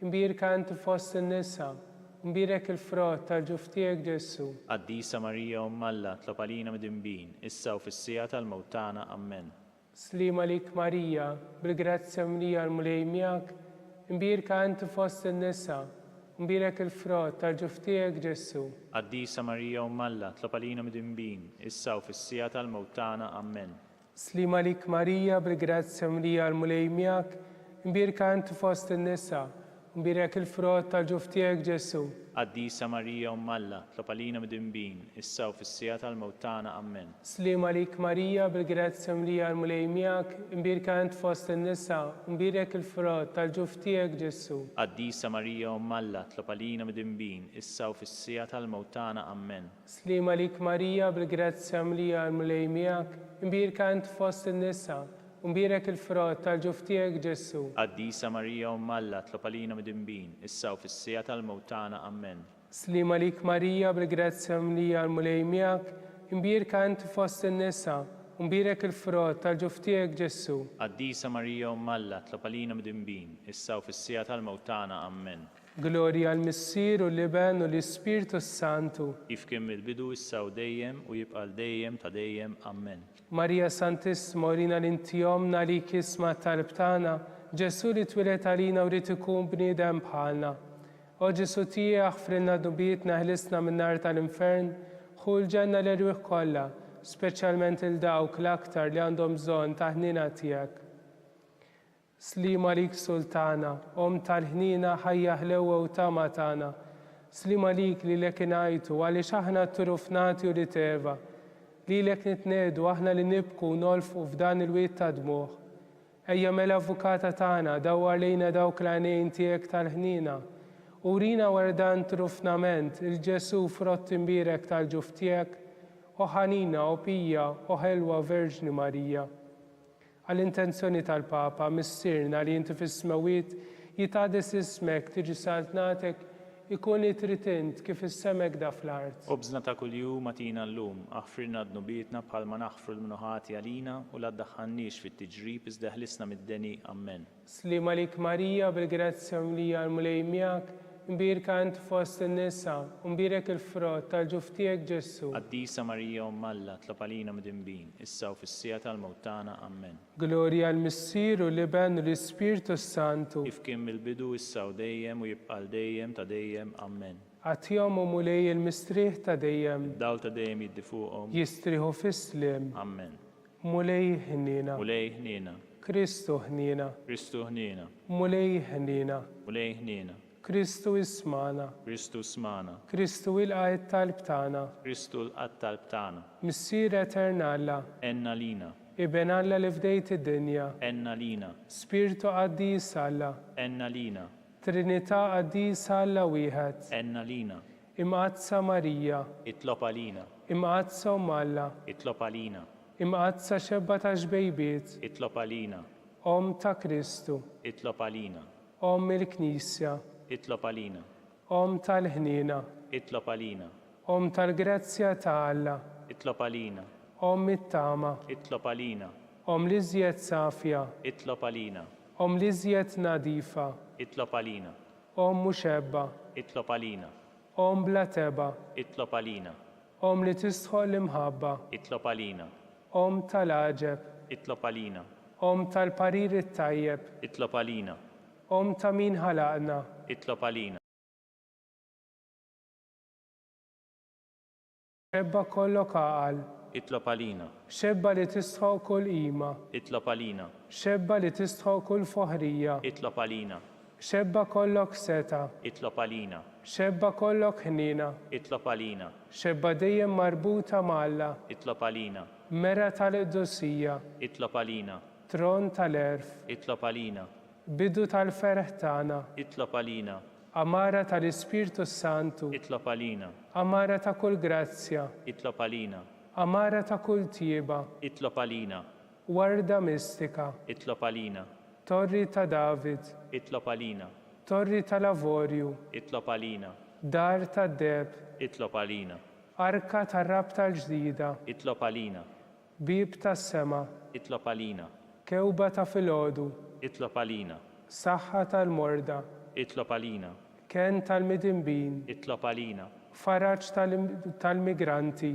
imbirka anti fost in-nisa, u mbirek il-frott tal-ġuf tiegħek Ġesu. Quddiesa Marija Umm Alla, tlob għalina mdinbin, issa u fis-sija tal-mewt tagħna. Amen. Slima lik Marija, bil-grazzja mrija l-mulej miegħek, imbirka anti fost in-nisa, u mbirek il-frott tal-ġuf tiegħek Ġesu. Quddiesa Marija Umm Alla, tlob għalina mdinbin, issa u fis-sija tal-mewt tagħna. Amen. Slima lik Marija, bil-grazzja mrija l-mulej miegħek, imbirka anti fost in-nisa, u mbirek il-frott tal-ġuf tiegħek Ġesu. Quddiesa Marija Umm Alla, tlob għalina mdinbin, issa u fis-sija tal-mewt tagħna. Amen. Slima lik Marija, bil-grazzja mrija l-mulej miegħek, imbirka anti fost in-nisa, u mbirek il-frott tal-ġuf tiegħek Ġesu. Quddiesa Marija Umm Alla, tlob għalina mdinbin, issa u fis-sija tal-mewt tagħna. Amen. Slima lik Marija, bil-grazzja mrija l-mulej miegħek, imbirka anti fost in-nisa, u mbirek il-frott tal-ġuf tiegħek Ġesu. Quddiesa Marija Umm Alla, tlob għalina mdinbin, issa u fis-sija tal-mewt tagħna. Amen. Slima lik Marija, bil-grazzja mrija l-mulej miegħek, imbirka anti fost in-nisa, u mbirek il-frott tal-ġuf tiegħek Ġesu. Quddiesa Marija Umm Alla, tlob għalina mdinbin, issa u fis-sija tal-mewt tagħna. Amen. Glorja għal-Missier u l-Iben u l-Ispirtu Santu. Kif kien mill-bidu issa u dejjem u jibqa' dejjem ta' dejjem. Amen. Marija Santissima, urina l-intijomna li kisma tal-btana, Ġesu li twilet għalina u rrid ikun bniedem bħalna. O Ġesu tiegħek frinna dubietna ħlisna min-nar tal-infern, ħu l-ġenna l-erwieħ kollha, speċjalment il-dawk l-aktar li għandhom bżonn ta' ħnina tiegħek. Slima lik Sultana, Om tal-ħnina ħajja ħlewwa u tama tagħna. Slima lik li lek ingħajtu għaliex aħna turufnati u riteva. Lilek nitnedu aħna li nibku nolfqu f'dan il-wiet ta' dmuħ. Ejja mela avukata tagħna dawwar lejna dawk l-għajnejn tiegħek tal-ħnina. Urina wardan trufnament il-Ġesu frott imbirek tal-ġuf tiegħek, o ħanina, o pija, o ħelwa Verġni Marija. Għall-intenzjoni tal-Papa missirna li inti fis-smawiet jitqaddes ismek tiġi saltnatek ikun li trid int kif is-semek da fl-art. Obżna ta' kuljum atina llum, aħfirna dnubietna bħalma naħfru l-minuħati għalina u la ddaħħalniex fit-tiġrib iżda ħlisna mid-deni. Amen. Slima lik Marija, bil-grazzja mrija l-mulej miegħek, imbirka anti fost in-nisa, u mbirek il-frott tal-ġuf tiegħek Ġesu. Quddiesa Marija Umm Alla, tlob għalina mdinbin, issa u fis-sija tal-mewt tagħna. Amen. Glorja għall-Missier u l-Iben u l-Ispirtu Santu. Kif kien mill-bidu issa u dejjem u jibqa' dejjem ta' dejjem. Amen. Għatihom u mulej il-mistrieħ ta' dejjem. Dawl ta' dejjem jiddi fuqhom. Jistrieħu fis-sliem. Amen. Mulej ħnina. Mulej ħnina. Kristu ħnina. Kristu ħnina. Mulej ħnina. Mulej ħnina. Kristu ismana. Kristu smana. Kristu il-qajt tal-btana. Kristu l-qatt tal-btana. Missier eternalla. Enna lina. Iben Alla li fdejt id-dinja. Enna lina. Spiritu qaddis Alla. Enna lina. Trinità qaddis Alla wieħed. Enna lina. Imqazza Marija. Itlob għalina. Imqazza Alla. Itlob għalina. Imqazza xebba ta' xbejbiet. Itlob għalina. Om ta' Kristu. Itlob għalina. Om il-Knisja. Itlob għalina. Om tal-ħnina. Itlob għalina. Om tal-grazzja ta' Alla. Itlob għalina. it-tama, itlob għalina, li iżjed safja, itlob għalina, li iżjed nadifa, itlob għalina, muxebba, itlob għalina, bla teba, itlob għalina, li tisħol l-imħabba, itlob għalina, tal-aġeb, itlob għalina, tal-parir it-tajjeb, itlob għalina, ta' min ħalaqna, itlob għalina, xebba kollok għaqal, itlob għalina, xebba li tistħu kull qima, itlob għalina, xebba li tistħu kull foħrija, itlob għalina, xebba kollok seta, itlob għalina, xebba kollok ħnina, itlob għalina, xebba dejjem marbuta malla, itlob għalina, mera tal-Qdussija, itlob għalina, tron tal-erf, itlob għalina, bidu tal-ferħ tagħna, itlob għalina, amara tal-Ispirtu Santu, itlob għalina, amara ta' kull grazzja, itlob għalina, amara ta' kull tieba, itlob għalina, warda mistika, itlob għalina, torri ta' David, itlob għalina, torri tal-Avorju, itlob għalina, dar ta' Deb, itlob għalina, arka tar-rab tal-ġdida, itlob għalina, bib tas-sema, itlob għalina, kewba ta' filgħodu, itlob għalina, saħħa tal-morda, itlob għalina, ken tal-midinbin, itlob għalina, faraġġ tal-migranti,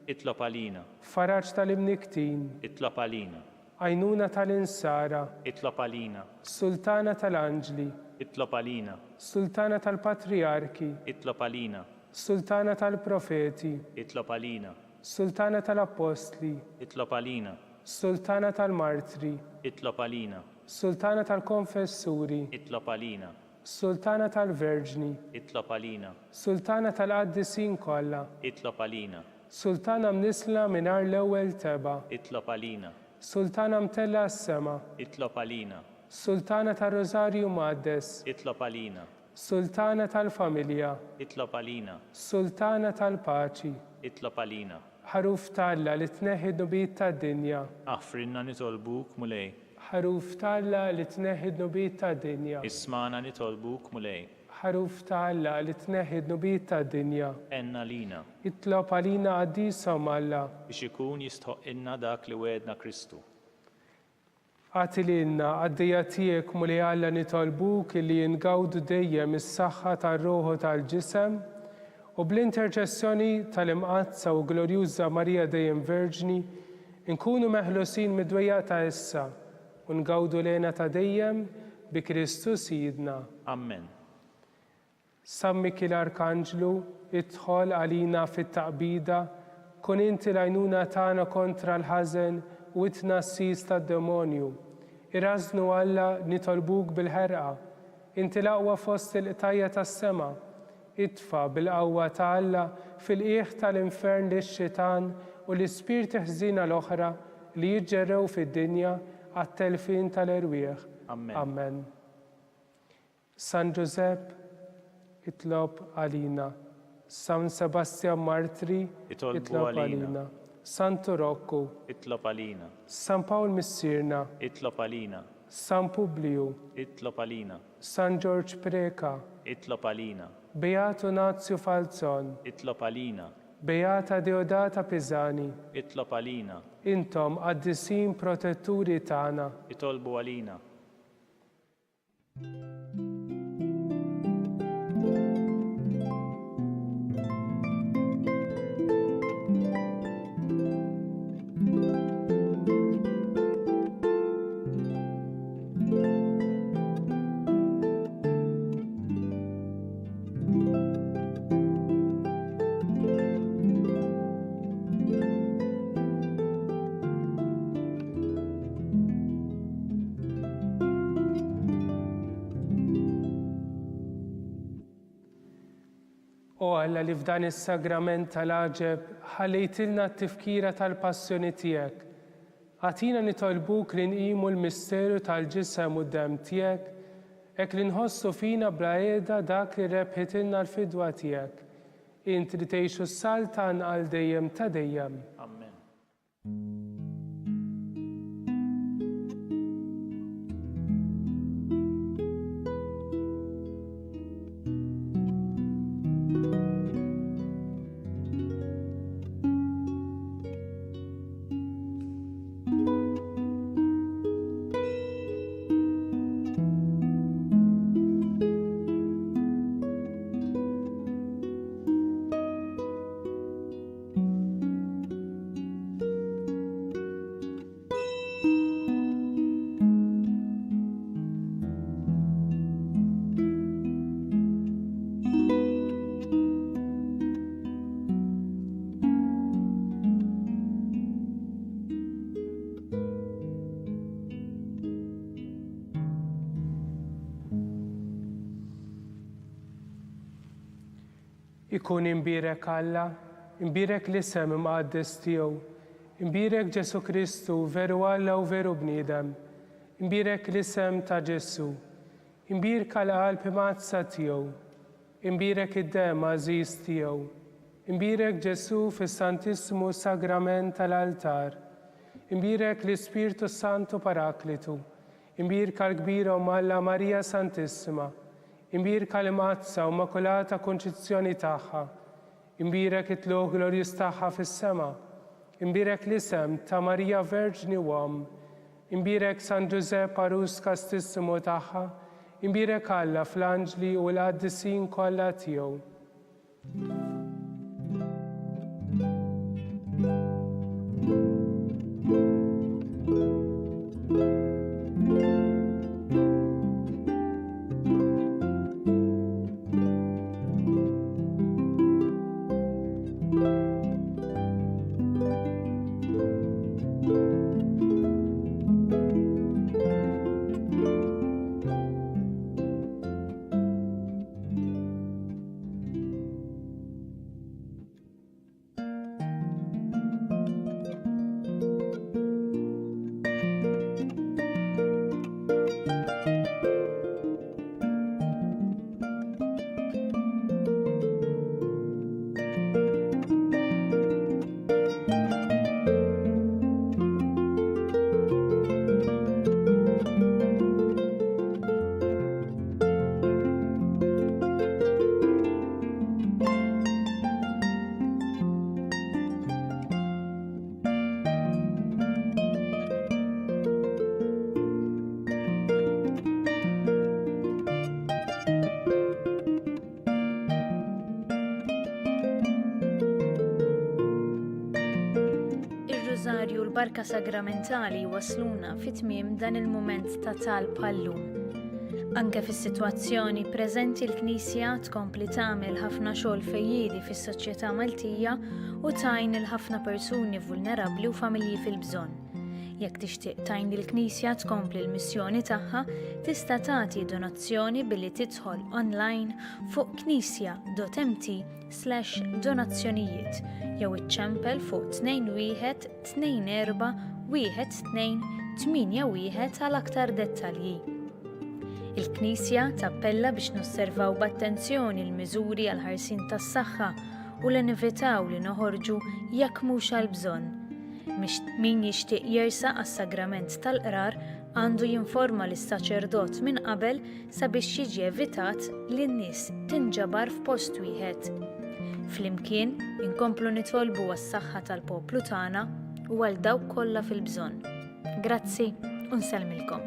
itlob għalina, faraġġ tal-imniktin, itlob għalina, għajnuna tal-insara, itlob għalina, sultana tal-anġli, itlob għalina, sultana tal-patriarki, itlob għalina, sultana tal-profeti, itlob għalina, sultana tal-apostli, itlob għalina, sultana tal-martri, itlob għalina, sultana tal-konfessuri, itlob għalina, sultana tal-verġni, itlob għalina, sultana tal-qaddisin kollha, itlob għalina, sultana mnisla mingħajr l-ewwel teba, itlob għalina, sultana mtella s-sema, itlob għalina, sultana tal-Rużarju Maddes, itlob għalina, sultana tal-familja, itlob għalina, sultana tal-paċi, itlob għalina, ħaruf talla li tneħħi d-nubiet tad-dinja, aħfrinna nitolbuk mulej, ħaruf talla li tneħħi d-nubiet tad-dinja, ismana nitolbuk mulej, ħaruf talla li tneħħi d-nubiet tad-dinja, enna lina, itlob għalina għaddisom Alla, biex ikun jistħoqilna dak li wedna Kristu. għatililna għaddija tiegħek muli Alla nitolbuk li jingawdu dejjem is-saħħa tar-ruħu tal-ġisem u bl-interċessjoni tal-imqazza u glorjuża Marija dejjem Verġni nkunu meħlusin mid-dwejjaq ta' issa u ngawdu lejna ta' dejjem bi Kristu Sidna. Amen. Sammik l-Arkanġlu, idħol għalina fit-taqbida, kun inti l-għajnuna tagħna kontra l-ħażen u t-tnassis tad-demonju. Irażnu Alla nitolbuk bil-ħerqa, inti l-aqwa fost il-qtajja tas-sema, idfa bil-qawwa ta' Alla fil-qiegħ tal-infern lix-xitan u l-ispirti ħżina l-oħra li jiġġerrew fid-dinja għat-telfin tal-erwieħ. Amen. Amen. San Giuseppe, itlob għalina. San Sebastian Martri, Itolbu għalina. Santo Rocco, itlob għalina, San Paul Missirna, itlob għalina, San Publiu, itlob għalina, San George Preka, itlob għalina, Beato Nazio Falzon, itlob għalina, Beata Deodata Pisani, itlob għalina, intom għaddisin protetturi tagħna. itolbu għalina. O Alla li f'dan is-sagrament tal-aġeb ħallejtilna t-tifkira tal-passjoni tiegħek. Għatina nitolbuk li nqimu l-misteru tal-ġisem u d-dem tiegħek, hekk li nħossu fina bla qiegħda dak li rebħitilna l-fidwa tiegħek. Inti li tgħixu s-saltan għal dejjem ta' dejjem. Amen. ikun imbirek Alla, imbirek l-isem imqaddes tiegħu, imbirek Ġesu Kristu veru Alla u veru bniedem, imbirek l-isem ta' Ġesu, imbirek l-qalb imazza tiegħu, imbirek id-dem għażiż tiegħu, imbirek Ġesu fis-Santissimu Sagrament tal-altar, imbirek l-Ispirtu Santu Paraklitu, imbirek l-kbira Alla Marija Santissima, imbirek l-Imazza u Immakulata Konċizzjoni tagħha, imbirek it-tluq glorjuż tagħha fis-sema, imbirek l-isem ta' Marija Verġni Uomm, imbirek San Giuseppe Arus Kastissimu tagħha, imbirek Alla fl-anġli u l-qaddisin kollha tiegħu. Ir-Rużarju l-barka sagramentali wasluna fit-tmiem dan il-mument ta' talb għallum. Anke fis-sitwazzjoni preżenti l-Knisja tkompli tagħmel ħafna xogħol fejjiedi fis-soċjetà Maltija u tajn il ħafna persuni vulnerabbli u familji fil-bżonn. Jekk tixtieq tajn il-Knisja tkompli l-missjoni tagħha, tista' tagħti donazzjoni billi tidħol online fuq knisja.mt/donazzjonijiet jew iċċempel fuq 21241281 għal aktar dettalji. Il-Knisja tappella biex nosservaw b'attenzjoni l-miżuri għal ħarsien tas-saħħa u l-invitaw li noħorġu jekk mhux għal bżonn. Min jixtieq jersaq għas-sagrament tal-qrar għandu jinforma lis-saċerdot minn qabel sabiex jiġi evitat li n-nies tinġabar f'post wieħed. Flimkien inkomplu nitolbu għas-saħħa tal-poplu tagħna u għal dawk kollha fil-bżonn. Grazzi u nsellmilkom.